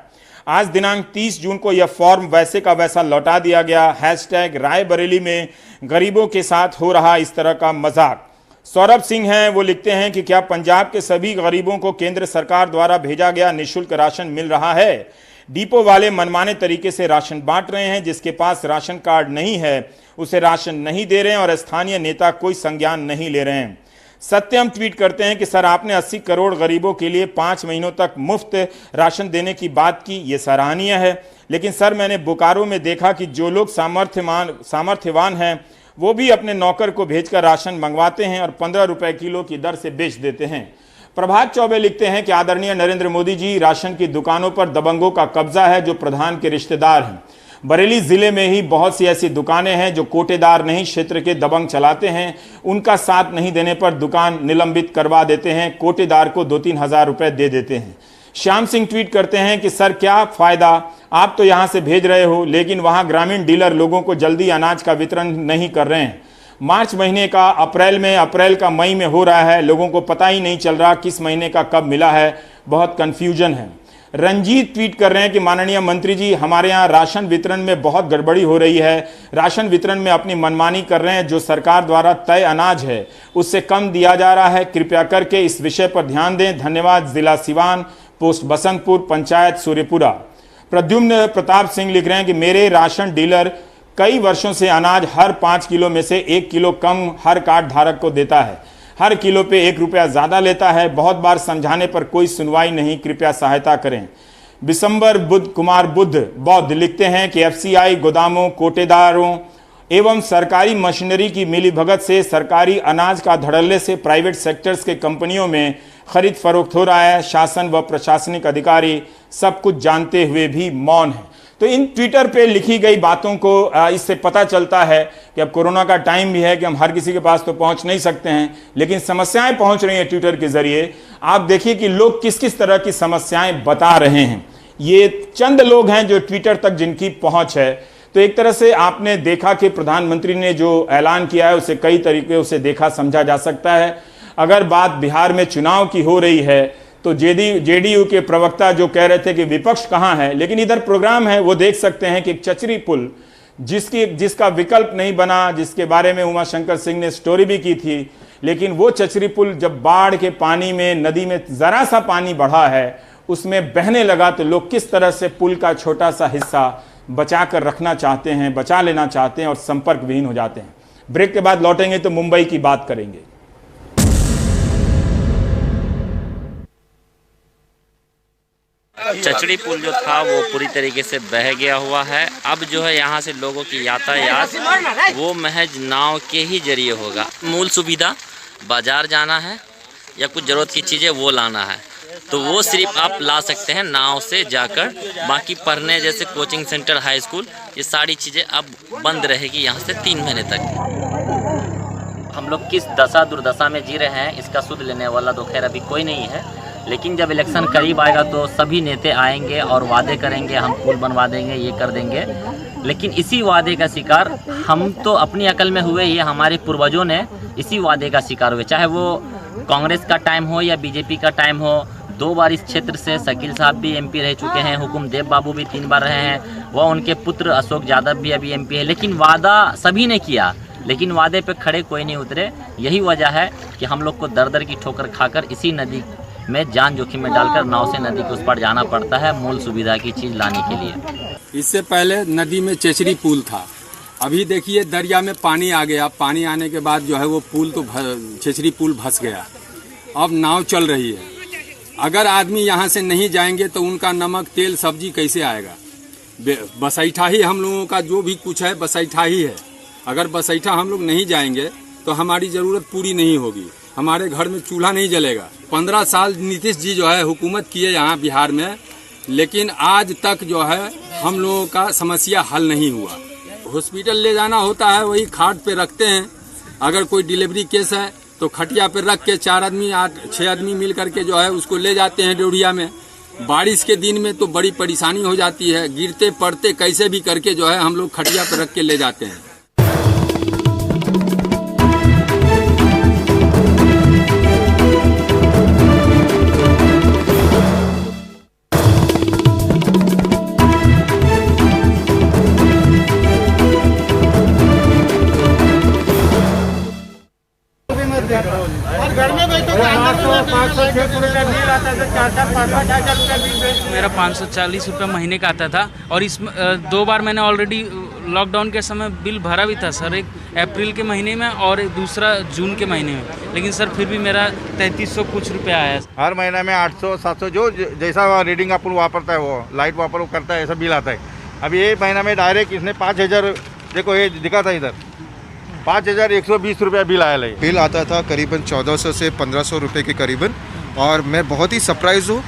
आज दिनांक 30 जून को यह फॉर्म वैसे का वैसा लौटा दिया गया। हैशटैग रायबरेली में गरीबों के साथ हो रहा इस तरह का मजाक। सौरभ सिंह हैं, वो लिखते हैं कि क्या पंजाब के सभी गरीबों को केंद्र सरकार द्वारा भेजा गया निःशुल्क राशन मिल रहा है? डिपो वाले मनमाने तरीके से राशन बांट रहे हैं, जिसके पास राशन कार्ड नहीं है उसे राशन नहीं दे रहे हैं और स्थानीय नेता कोई संज्ञान नहीं ले रहे हैं। सत्यम ट्वीट करते हैं कि सर आपने 80 करोड़ गरीबों के लिए 5 महीनों तक मुफ्त राशन देने की बात की, ये सराहनीय है, लेकिन सर मैंने बोकारो में देखा कि जो लोग सामर्थ्यवान हैं वो भी अपने नौकर को भेजकर राशन मंगवाते हैं और 15 रुपए किलो की दर से बेच देते हैं। प्रभात चौबे लिखते हैं कि आदरणीय नरेंद्र मोदी जी, राशन की दुकानों पर दबंगों का कब्जा है जो प्रधान के रिश्तेदार हैं। बरेली जिले में ही बहुत सी ऐसी दुकानें हैं जो कोटेदार नहीं क्षेत्र के दबंग चलाते हैं, उनका साथ नहीं देने पर दुकान निलंबित करवा देते हैं, कोटेदार को 2-3 हज़ार रुपए दे देते हैं। श्याम सिंह ट्वीट करते हैं कि सर क्या फायदा, आप तो यहां से भेज रहे हो लेकिन वहां ग्रामीण डीलर लोगों को जल्दी अनाज का वितरण नहीं कर रहे हैं। मार्च महीने का अप्रैल का मई में हो रहा है, लोगों को पता ही नहीं चल रहा किस महीने का कब मिला है, बहुत कंफ्यूजन है। रंजीत ट्वीट कर रहे हैं कि माननीय मंत्री जी, हमारे यहाँ राशन वितरण में बहुत गड़बड़ी हो रही है, राशन वितरण में अपनी मनमानी कर रहे हैं, जो सरकार द्वारा तय अनाज है उससे कम दिया जा रहा है, कृपया करके इस विषय पर ध्यान दें, धन्यवाद। जिला सिवान, पोस्ट बसंतपुर, पंचायत सूर्यपुरा। प्रद्युम्न प्रताप सिंह लिख रहे हैं कि मेरे राशन डीलर कई वर्षों से अनाज हर 5 किलो में से 1 किलो कम हर कार्ड धारक को देता है, हर किलो पे 1 रुपया ज़्यादा लेता है, बहुत बार समझाने पर कोई सुनवाई नहीं, कृपया सहायता करें। बिशंबर कुमार बौद्ध लिखते हैं कि एफसीआई गोदामों, कोटेदारों एवं सरकारी मशीनरी की मिलीभगत से सरकारी अनाज का धड़ल्ले से प्राइवेट सेक्टर्स के कंपनियों में खरीद फरोख्त हो रहा है, शासन व प्रशासनिक अधिकारी सब कुछ जानते हुए भी मौन है। तो इन ट्विटर पे लिखी गई बातों को इससे पता चलता है कि अब कोरोना का टाइम भी है कि हम हर किसी के पास तो पहुंच नहीं सकते हैं, लेकिन समस्याएं पहुंच रही हैं ट्विटर के जरिए। आप देखिए कि लोग किस किस तरह की समस्याएं बता रहे हैं। ये चंद लोग हैं जो ट्विटर तक जिनकी पहुंच है। तो एक तरह से आपने देखा कि प्रधानमंत्री ने जो ऐलान किया है उसे कई तरीके से देखा समझा जा सकता है। अगर बात बिहार में चुनाव की हो रही है तो जेडीयू के प्रवक्ता जो कह रहे थे कि विपक्ष कहाँ है, लेकिन इधर प्रोग्राम है, वो देख सकते हैं कि एक चचरी पुल जिसका विकल्प नहीं बना, जिसके बारे में उमाशंकर सिंह ने स्टोरी भी की थी, लेकिन वो चचरी पुल जब बाढ़ के पानी में, नदी में जरा सा पानी बढ़ा है उसमें बहने लगा, तो लोग किस तरह से पुल का छोटा सा हिस्सा बचा कर रखना चाहते हैं, बचा लेना चाहते हैं और संपर्क विहीन हो जाते हैं। ब्रेक के बाद लौटेंगे तो मुंबई की बात करेंगे। चचड़ी पुल जो था वो पूरी तरीके से बह गया हुआ है। अब जो है यहाँ से लोगों की यातायात वो महज नाव के ही जरिए होगा। मूल सुविधा बाजार जाना है या कुछ ज़रूरत की चीज़ें वो लाना है तो वो सिर्फ आप ला सकते हैं नाव से जाकर। बाकी पढ़ने जैसे कोचिंग सेंटर, हाई स्कूल, ये सारी चीज़ें अब बंद रहेगी यहाँ से 3 महीने तक। हम लोग किस दशा दुर्दशा में जी रहे हैं इसका सुध लेने वाला तो खैर अभी कोई नहीं है, लेकिन जब इलेक्शन करीब आएगा तो सभी नेता आएंगे और वादे करेंगे, हम पुल बनवा देंगे, ये कर देंगे। लेकिन इसी वादे का शिकार हम तो अपनी अकल में हुए, ये हमारे पूर्वजों ने इसी वादे का शिकार हुए। चाहे वो कांग्रेस का टाइम हो या बीजेपी का टाइम हो। 2 बार इस क्षेत्र से शकील साहब भी एमपी रह चुके हैं, हुकुम देव बाबू भी 3 बार रहे हैं, वह उनके पुत्र अशोक यादव भी अभी एमपी है। लेकिन वादा सभी ने किया, लेकिन वादे पे खड़े कोई नहीं उतरे। यही वजह है कि हम लोग को दर दर की ठोकर खाकर इसी नदी में जान जोखिम में डालकर नाव से नदी के उस पार जाना पड़ता है मूल सुविधा की चीज़ लाने के लिए। इससे पहले नदी में चेचरी पुल था, अभी देखिए दरिया में पानी आ गया। पानी आने के बाद जो है वो पुल तो चेचरी पुल धंस गया। अब नाव चल रही है। अगर आदमी यहाँ से नहीं जाएंगे तो उनका नमक तेल सब्जी कैसे आएगा? बसैठा ही हम लोगों का जो भी कुछ है बसैठा ही है। अगर बसैठा हम लोग नहीं जाएंगे तो हमारी ज़रूरत पूरी नहीं होगी, हमारे घर में चूल्हा नहीं जलेगा। 15 साल नीतीश जी जो है हुकूमत किए यहाँ बिहार में, लेकिन आज तक जो है हम लोगों का समस्या हल नहीं हुआ। हॉस्पिटल ले जाना होता है, वही खाट पे रखते हैं। अगर कोई डिलीवरी केस है तो खटिया पे रख के 4 आदमी 6 आदमी मिल करके जो है उसको ले जाते हैं ड्योढ़िया में। बारिश के दिन में तो बड़ी परेशानी हो जाती है, गिरते पड़ते कैसे भी करके जो है हम लोग खटिया पे रख के ले जाते हैं। और घर में बैठो मेरा 540 रुपये महीने का आता था और इस 2 बार मैंने ऑलरेडी लॉकडाउन के समय बिल भरा भी था सर, एक अप्रैल के महीने में और दूसरा जून के महीने में, लेकिन सर फिर भी मेरा 3300 कुछ रुपया आया। हर महीने में 800-700 जो जैसा रीडिंग अपन वापरता है वो लाइट वो करता है, ऐसा बिल आता है। अभी ये महीना में डायरेक्ट इसने 5000, देखो ये दिखा था इधर 5120 रुपया बिल आया। बिल आता था करीबन 1400 से 1500 रुपये के करीबन, और मैं बहुत ही सरप्राइज़ हूँ।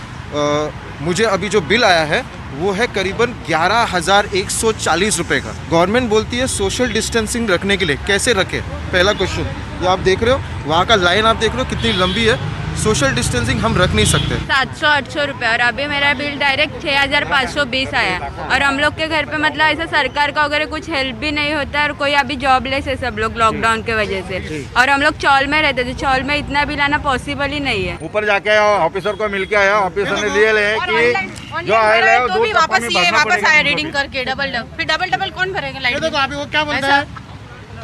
मुझे अभी जो बिल आया है वो है करीबन 11,140 रुपये का। गवर्नमेंट बोलती है सोशल डिस्टेंसिंग रखने के लिए, कैसे रखें? पहला क्वेश्चन ये आप देख रहे हो, वहाँ का लाइन आप देख रहे हो कितनी लंबी है। सोशल डिस्टेंसिंग हम रख नहीं सकते। 700-800 रुपये और अभी मेरा बिल डायरेक्ट 6520 आया। और हम लोग के घर पे मतलब ऐसा सरकार का वगैरह कुछ हेल्प भी नहीं होता है, और कोई अभी जॉबलेस है सब लोग लॉकडाउन के वजह से। और हम लोग चौल में रहते थे, चौल में इतना बिल आना पॉसिबल ही नहीं है। ऊपर जाके ऑफिसर को मिल के आया, ऑफिसर ने लिए ले कि जो आया तो भी वापस आया रीडिंग करके डबल कौन भरेगा लाइट? देखो अभी वो क्या बोलता है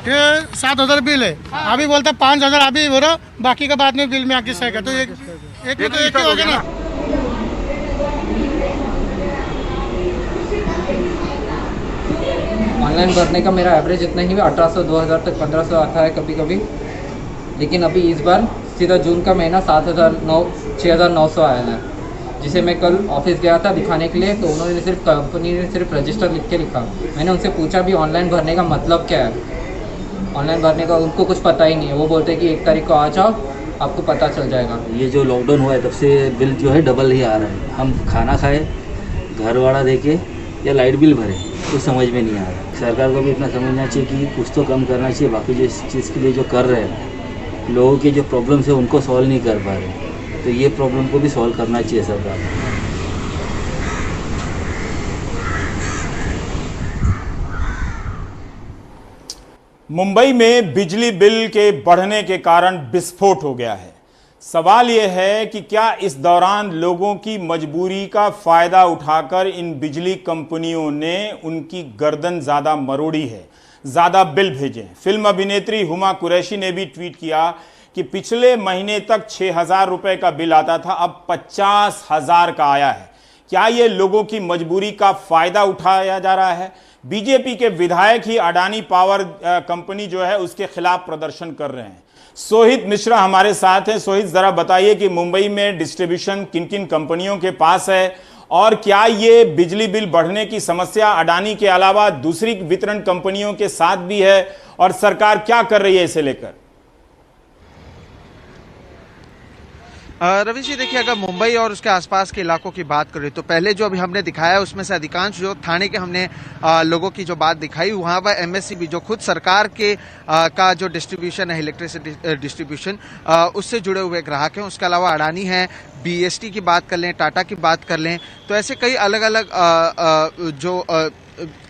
कि 7000 बिल है, अभी बोलता है 5000 अभी भरो, बाकी का बाद में बिल में आके सहेगा। तो एक ही हो गया ना। ऑनलाइन भरने का मेरा एवरेज इतना ही 1800 2000 तक 1500 आता है कभी कभी, लेकिन अभी इस बार सीधा जून का महीना 6900 आया है, जिसे मैं कल ऑफिस गया था दिखाने के लिए। तो उन्होंने कंपनी ने सिर्फ रजिस्टर लिख के लिखा। मैंने उनसे पूछा भी ऑनलाइन भरने का मतलब क्या है, ऑनलाइन भरने का उनको कुछ पता ही नहीं है। वो बोलते हैं कि 1 तारीख को आ जाओ, आपको पता चल जाएगा। ये जो लॉकडाउन हुआ है तब से बिल जो है डबल ही आ रहा है। हम खाना खाए, घर वाला देके या लाइट बिल भरे, कुछ समझ में नहीं आ रहा। सरकार को भी इतना समझना चाहिए कि कुछ तो कम करना चाहिए। बाकी जो इस चीज़ के लिए जो कर रहे हैं, लोगों के जो प्रॉब्लम्स है उनको सॉल्व नहीं कर पा रहे, तो ये प्रॉब्लम को भी सॉल्व करना चाहिए सरकार को। मुंबई में बिजली बिल के बढ़ने के कारण विस्फोट हो गया है। सवाल यह है कि क्या इस दौरान लोगों की मजबूरी का फायदा उठाकर इन बिजली कंपनियों ने उनकी गर्दन ज्यादा मरोड़ी है, ज्यादा बिल भेजे। फिल्म अभिनेत्री हुमा कुरैशी ने भी ट्वीट किया कि पिछले महीने तक 6000 रुपए का बिल आता था, अब 50,000 का आया है। क्या ये लोगों की मजबूरी का फायदा उठाया जा रहा है? बीजेपी के विधायक ही अडानी पावर कंपनी जो है उसके खिलाफ प्रदर्शन कर रहे हैं। सोहित मिश्रा हमारे साथ हैं। सोहित, जरा बताइए कि मुंबई में डिस्ट्रीब्यूशन किन किन कंपनियों के पास है, और क्या ये बिजली बिल बढ़ने की समस्या अडानी के अलावा दूसरी वितरण कंपनियों के साथ भी है, और सरकार क्या कर रही है इसे लेकर? रवि जी देखिए, अगर मुंबई और उसके आसपास के इलाकों की बात करें तो पहले जो अभी हमने दिखाया उसमें से अधिकांश जो थाने के हमने लोगों की जो बात दिखाई, वहाँ पर एमएससीबी जो खुद सरकार के का जो डिस्ट्रीब्यूशन है, इलेक्ट्रिसिटी डिस्ट्रीब्यूशन, उससे जुड़े हुए ग्राहक हैं। उसके अलावा अडानी हैं, बीएसटी की बात कर लें, टाटा की बात कर लें, तो ऐसे कई अलग अलग जो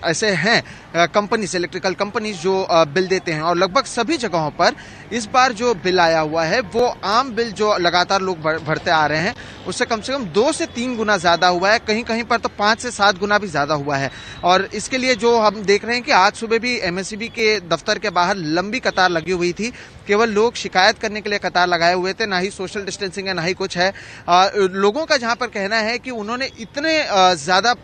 ऐसे हैं कंपनीज, इलेक्ट्रिकल कंपनीज जो बिल देते हैं, और लगभग सभी जगहों पर इस बार जो बिल आया हुआ है वो आम बिल जो लगातार लोग भरते आ रहे हैं उससे कम 2 से 3 गुना ज़्यादा हुआ है। कहीं कहीं पर तो 5 से 7 गुना भी ज़्यादा हुआ है। और इसके लिए जो हम देख रहे हैं कि आज सुबह भी एमएसईबी के दफ्तर के बाहर लंबी कतार लगी हुई थी। केवल लोग शिकायत करने के लिए कतार लगाए हुए थे, ना ही सोशल डिस्टेंसिंग है ना ही कुछ है। लोगों का जहां पर कहना है कि उन्होंने इतने ज़्यादा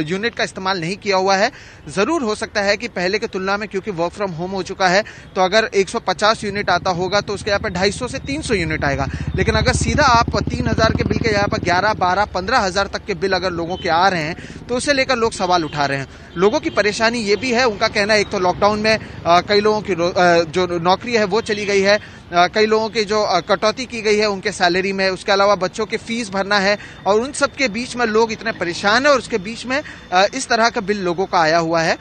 यूनिट का इस्तेमाल नहीं किया हुआ है। ज़रूर हो सकता है कि पहले की तुलना में, क्योंकि वर्क फ्रॉम होम हो चुका है, तो अगर 150 यूनिट आता होगा तो उसके यहाँ पर 250 से 300 यूनिट आएगा। लेकिन अगर सीधा आप 3000 के बिल के यहाँ पर 11, 12, 15,000 तक के बिल अगर लोगों के आ रहे हैं तो उसे लेकर लोग सवाल उठा रहे हैं। लोगों की परेशानी ये भी है, उनका कहना है एक तो लॉकडाउन में कई लोगों की जो नौकरी है वो चली गई है, कई लोगों की जो कटौती की गई है उनके सैलरी में, उसके अलावा बच्चों के फीस भरना है, और उन सब के बीच में लोग इतने परेशान हैं और उसके बीच में इस तरह का बिल लोगों का आया हुआ है।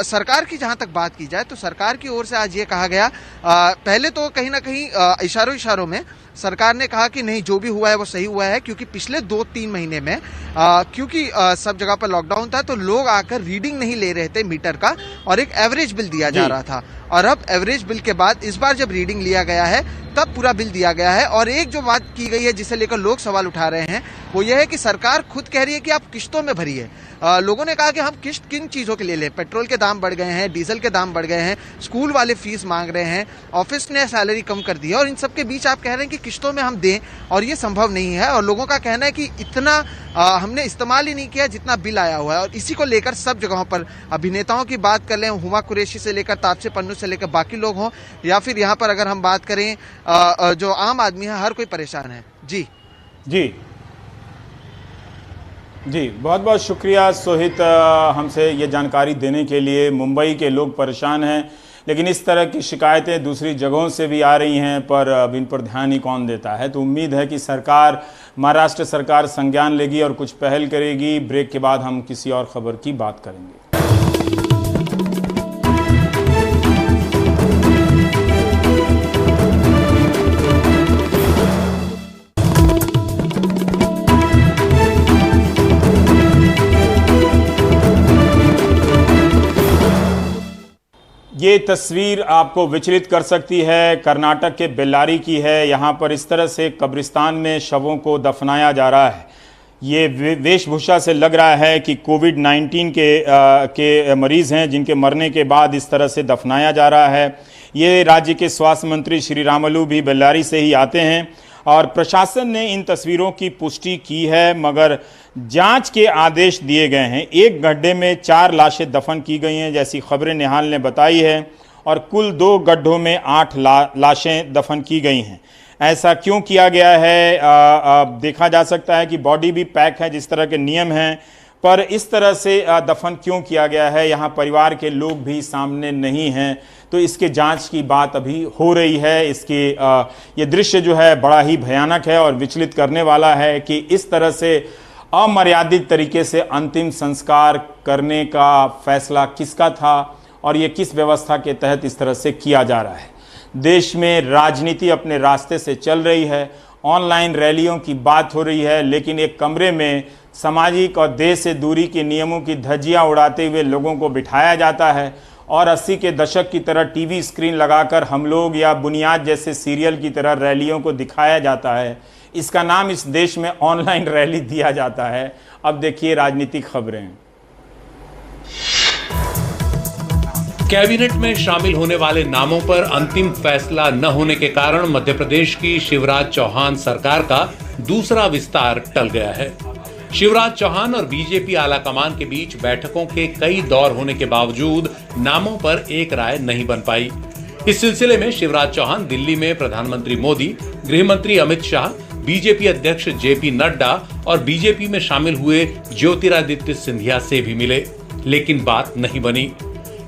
सरकार की जहां तक बात की जाए तो सरकार की ओर से आज ये कहा गया, पहले तो कहीं ना कहीं इशारों में सरकार ने कहा कि नहीं, जो भी हुआ है वो सही हुआ है, क्योंकि पिछले 2-3 महीने में क्योंकि सब जगह पर लॉकडाउन था तो लोग आकर रीडिंग नहीं ले रहे थे मीटर का, और एक एवरेज बिल दिया जा रहा था। और अब एवरेज बिल के बाद इस बार जब रीडिंग लिया गया है तब पूरा बिल दिया गया है। और एक जो बात की गई है जिसे लेकर लोग सवाल उठा रहे हैं वो ये है कि सरकार खुद कह रही है कि आप किस्तों में भरिए। लोगों ने कहा कि हम किस्त किन चीज़ों के लिए लें, पेट्रोल के दाम बढ़ गए हैं, डीजल के दाम बढ़ गए हैं, स्कूल वाले फीस मांग रहे हैं, ऑफिस ने सैलरी कम कर दी है, और इन सब के बीच आप कह रहे हैं कि किस्तों में हम दें, और ये संभव नहीं है। और लोगों का कहना है कि इतना हमने इस्तेमाल ही नहीं किया जितना बिल आया हुआ है। और इसी को लेकर सब जगहों पर अभिनेताओं की बात कर लें, हुमा कुरैशी से लेकर तापसी पन्नू से लेकर बाकी लोग हों, या फिर यहाँ पर अगर हम बात करें जो आम आदमी है, हर कोई परेशान है। जी बहुत बहुत शुक्रिया सोहित, हमसे ये जानकारी देने के लिए। मुंबई के लोग परेशान हैं, लेकिन इस तरह की शिकायतें दूसरी जगहों से भी आ रही हैं, पर अब इन पर ध्यान ही कौन देता है। तो उम्मीद है कि सरकार, महाराष्ट्र सरकार संज्ञान लेगी और कुछ पहल करेगी। ब्रेक के बाद हम किसी और खबर की बात करेंगे। ये तस्वीर आपको विचलित कर सकती है, कर्नाटक के बेल्लारी की है। यहाँ पर इस तरह से कब्रिस्तान में शवों को दफनाया जा रहा है। ये वेशभूषा से लग रहा है कि कोविड-19 के मरीज़ हैं, जिनके मरने के बाद इस तरह से दफनाया जा रहा है। ये राज्य के स्वास्थ्य मंत्री श्रीरामुलु भी बेल्लारी से ही आते हैं, और प्रशासन ने इन तस्वीरों की पुष्टि की है, मगर जांच के आदेश दिए गए हैं। एक गड्ढे में 4 लाशें दफन की गई हैं, जैसी खबरें निहाल ने बताई है, और कुल 2 गड्ढों में 8 लाशें दफन की गई हैं। ऐसा क्यों किया गया है? देखा जा सकता है कि बॉडी भी पैक है, जिस तरह के नियम हैं, पर इस तरह से दफन क्यों किया गया है, यहाँ परिवार के लोग भी सामने नहीं हैं। तो इसके जांच की बात अभी हो रही है। इसके ये दृश्य जो है बड़ा ही भयानक है और विचलित करने वाला है कि इस तरह से अमर्यादित तरीके से अंतिम संस्कार करने का फैसला किसका था, और ये किस व्यवस्था के तहत इस तरह से किया जा रहा है। देश में राजनीति अपने रास्ते से चल रही है, ऑनलाइन रैलियों की बात हो रही है, लेकिन एक कमरे में सामाजिक और देश से दूरी के नियमों की धज्जियां उड़ाते हुए लोगों को बिठाया जाता है, और 80 के दशक की तरह टीवी स्क्रीन लगाकर हम लोग या बुनियाद जैसे सीरियल की तरह रैलियों को दिखाया जाता है। इसका नाम इस देश में ऑनलाइन रैली दिया जाता है। अब देखिए राजनीतिक खबरें। कैबिनेट में शामिल होने वाले नामों पर अंतिम फैसला न होने के कारण मध्य प्रदेश की शिवराज चौहान सरकार का दूसरा विस्तार टल गया है। शिवराज चौहान और बीजेपी आलाकमान के बीच बैठकों के कई दौर होने के बावजूद नामों पर एक राय नहीं बन पाई। इस सिलसिले में शिवराज चौहान दिल्ली में प्रधानमंत्री मोदी, गृह मंत्री अमित शाह, बीजेपी अध्यक्ष जेपी नड्डा और बीजेपी में शामिल हुए ज्योतिरादित्य सिंधिया से भी मिले, लेकिन बात नहीं बनी।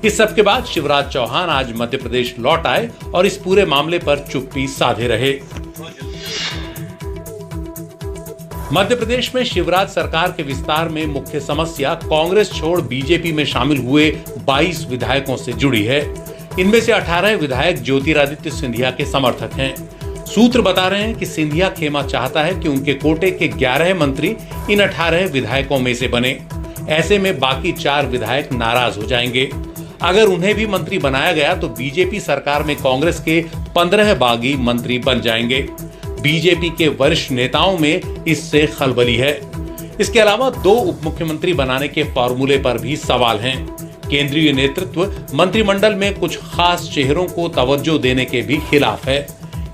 इस सब के बाद शिवराज चौहान आज मध्य प्रदेश लौट आए और इस पूरे मामले पर चुप्पी साधे रहे। मध्य प्रदेश में शिवराज सरकार के विस्तार में मुख्य समस्या कांग्रेस छोड़ बीजेपी में शामिल हुए 22 विधायकों से जुड़ी है। इनमें से 18 विधायक ज्योतिरादित्य सिंधिया के समर्थक हैं। सूत्र बता रहे हैं कि सिंधिया खेमा चाहता है कि उनके कोटे के 11 मंत्री इन 18 विधायकों में से बने। ऐसे में बाकी 4 विधायक नाराज हो जाएंगे। अगर उन्हें भी मंत्री बनाया गया तो बीजेपी सरकार में कांग्रेस के 15 बागी मंत्री बन जाएंगे। बीजेपी के वरिष्ठ नेताओं में इससे खलबली है। इसके अलावा 2 उप मुख्यमंत्री बनाने के फॉर्मूले पर भी सवाल हैं। केंद्रीय नेतृत्व मंत्रिमंडल में कुछ खास चेहरों को तवज्जो देने के भी खिलाफ है।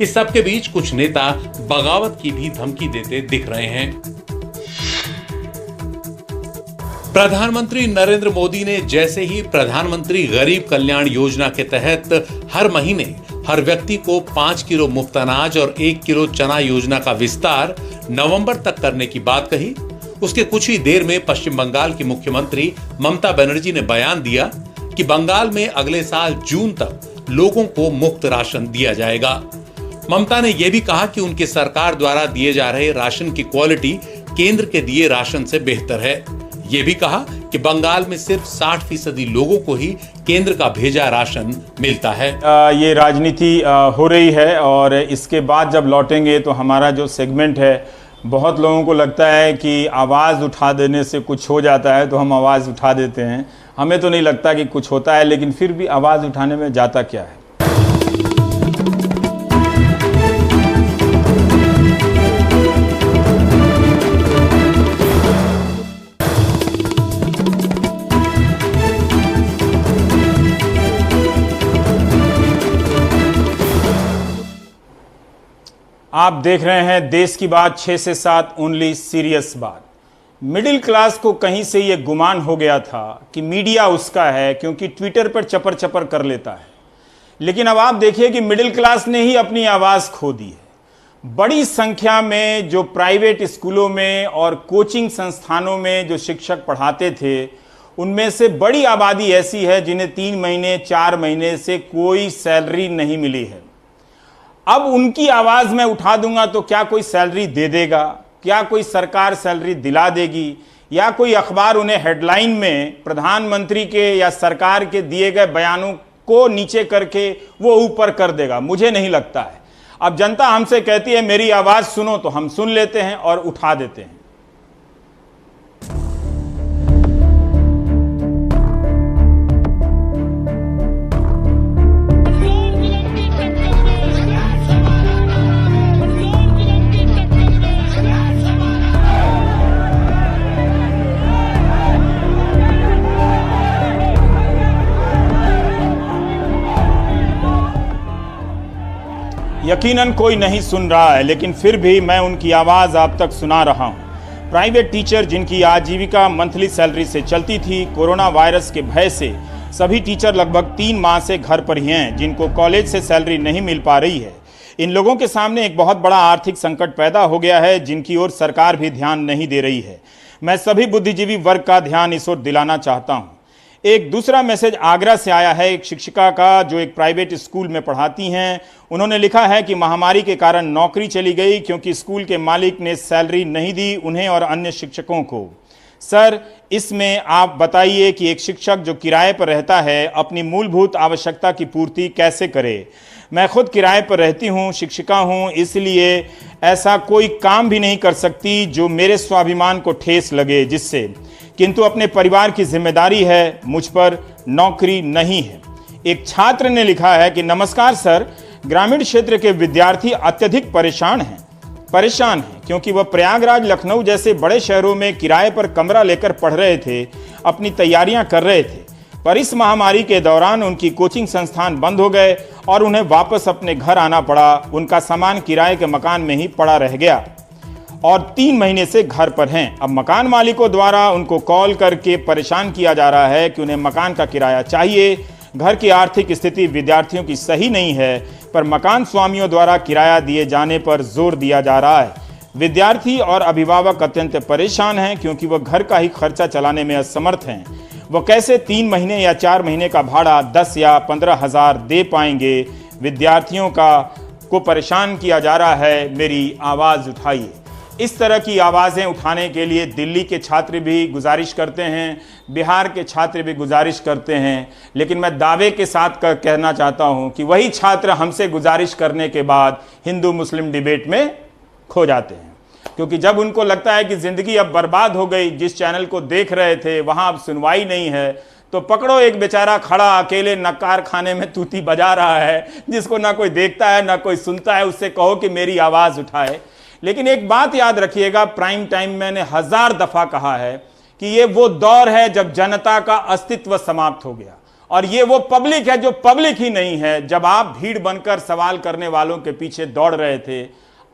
इस सब के बीच कुछ नेता बगावत की भी धमकी देते दिख रहे हैं। प्रधानमंत्री नरेंद्र मोदी ने जैसे ही प्रधानमंत्री गरीब कल्याण योजना के तहत हर महीने हर व्यक्ति को 5 किलो मुफ्त अनाज और 1 किलो चना योजना का विस्तार नवंबर तक करने की बात कही, उसके कुछ ही देर में पश्चिम बंगाल की मुख्यमंत्री ममता बनर्जी ने बयान दिया कि बंगाल में अगले साल जून तक लोगों को मुफ्त राशन दिया जाएगा। ममता ने यह भी कहा कि उनकी सरकार द्वारा दिए जा रहे राशन की क्वालिटी केंद्र के दिए राशन से बेहतर है। ये भी कहा कि बंगाल में सिर्फ 60% लोगों को ही केंद्र का भेजा राशन मिलता है। ये राजनीति हो रही है और इसके बाद जब लौटेंगे तो हमारा जो सेगमेंट है, बहुत लोगों को लगता है कि आवाज़ उठा देने से कुछ हो जाता है तो हम आवाज़ उठा देते हैं। हमें तो नहीं लगता कि कुछ होता है, लेकिन फिर भी आवाज़ उठाने में जाता क्या है। आप देख रहे हैं देश की बात 6 से 7 ओनली सीरियस बात। मिडिल क्लास को कहीं से ये गुमान हो गया था कि मीडिया उसका है क्योंकि ट्विटर पर चपर चपर कर लेता है, लेकिन अब आप देखिए कि मिडिल क्लास ने ही अपनी आवाज़ खो दी है। बड़ी संख्या में जो प्राइवेट स्कूलों में और कोचिंग संस्थानों में जो शिक्षक पढ़ाते थे, उनमें से बड़ी आबादी ऐसी है जिन्हें 3 महीने 4 महीने से कोई सैलरी नहीं मिली है। अब उनकी आवाज़ मैं उठा दूंगा तो क्या कोई सैलरी दे देगा? क्या कोई सरकार सैलरी दिला देगी? या कोई अखबार उन्हें हेडलाइन में प्रधानमंत्री के या सरकार के दिए गए बयानों को नीचे करके वो ऊपर कर देगा? मुझे नहीं लगता है। अब जनता हमसे कहती है मेरी आवाज़ सुनो, तो हम सुन लेते हैं और उठा देते हैं। यकीनन कोई नहीं सुन रहा है, लेकिन फिर भी मैं उनकी आवाज़ आप तक सुना रहा हूं। प्राइवेट टीचर जिनकी आजीविका मंथली सैलरी से चलती थी, कोरोना वायरस के भय से सभी टीचर लगभग 3 माह से घर पर ही हैं, जिनको कॉलेज से सैलरी नहीं मिल पा रही है। इन लोगों के सामने एक बहुत बड़ा आर्थिक संकट पैदा हो गया है, जिनकी ओर सरकार भी ध्यान नहीं दे रही है। मैं सभी बुद्धिजीवी वर्ग का ध्यान इस ओर दिलाना चाहता हूँ। एक दूसरा मैसेज आगरा से आया है, एक शिक्षिका का जो एक प्राइवेट स्कूल में पढ़ाती हैं। उन्होंने लिखा है कि महामारी के कारण नौकरी चली गई क्योंकि स्कूल के मालिक ने सैलरी नहीं दी उन्हें और अन्य शिक्षकों को। सर, इसमें आप बताइए कि एक शिक्षक जो किराए पर रहता है अपनी मूलभूत आवश्यकता की पूर्ति कैसे करे? मैं खुद किराए पर रहती हूँ, शिक्षिका हूँ, इसलिए ऐसा कोई काम भी नहीं कर सकती जो मेरे स्वाभिमान को ठेस लगे, जिससे किंतु अपने परिवार की जिम्मेदारी है, मुझ पर नौकरी नहीं है। एक छात्र ने लिखा है कि नमस्कार सर, ग्रामीण क्षेत्र के विद्यार्थी अत्यधिक परेशान हैं क्योंकि वह प्रयागराज, लखनऊ जैसे बड़े शहरों में किराए पर कमरा लेकर पढ़ रहे थे, अपनी तैयारियां कर रहे थे, पर इस महामारी के दौरान उनकी कोचिंग संस्थान बंद हो गए और उन्हें वापस अपने घर आना पड़ा। उनका सामान किराए के मकान में ही पड़ा रह गया और 3 महीने से घर पर हैं। अब मकान मालिकों द्वारा उनको कॉल करके परेशान किया जा रहा है कि उन्हें मकान का किराया चाहिए। घर की आर्थिक स्थिति विद्यार्थियों की सही नहीं है, पर मकान स्वामियों द्वारा किराया दिए जाने पर जोर दिया जा रहा है। विद्यार्थी और अभिभावक अत्यंत परेशान हैं क्योंकि वह घर का ही खर्चा चलाने में असमर्थ हैं। वह कैसे 3 महीने या 4 महीने का भाड़ा 10 या 15 हज़ार दे पाएंगे? विद्यार्थियों को परेशान किया जा रहा है, मेरी आवाज़ उठाइए। इस तरह की आवाज़ें उठाने के लिए दिल्ली के छात्र भी गुजारिश करते हैं, बिहार के छात्र भी गुजारिश करते हैं, लेकिन मैं दावे के साथ कहना चाहता हूं कि वही छात्र हमसे गुजारिश करने के बाद हिंदू मुस्लिम डिबेट में खो जाते हैं। क्योंकि जब उनको लगता है कि जिंदगी अब बर्बाद हो गई, जिस चैनल को देख रहे थे वहां अब सुनवाई नहीं है, तो पकड़ो एक बेचारा खड़ा अकेले नक्कार खाने में तूती बजा रहा है, जिसको ना कोई देखता है ना कोई सुनता है, उससे कहो कि मेरी आवाज उठाए। लेकिन एक बात याद रखिएगा, प्राइम टाइम मैंने 1000 दफा कहा है कि ये वो दौर है जब जनता का अस्तित्व समाप्त हो गया, और ये वो पब्लिक है जो पब्लिक ही नहीं है। जब आप भीड़ बनकर सवाल करने वालों के पीछे दौड़ रहे थे,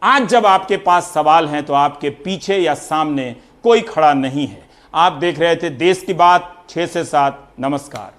आज जब आपके पास सवाल हैं तो आपके पीछे या सामने कोई खड़ा नहीं है। आप देख रहे थे देश की बात 6 से 7। नमस्कार।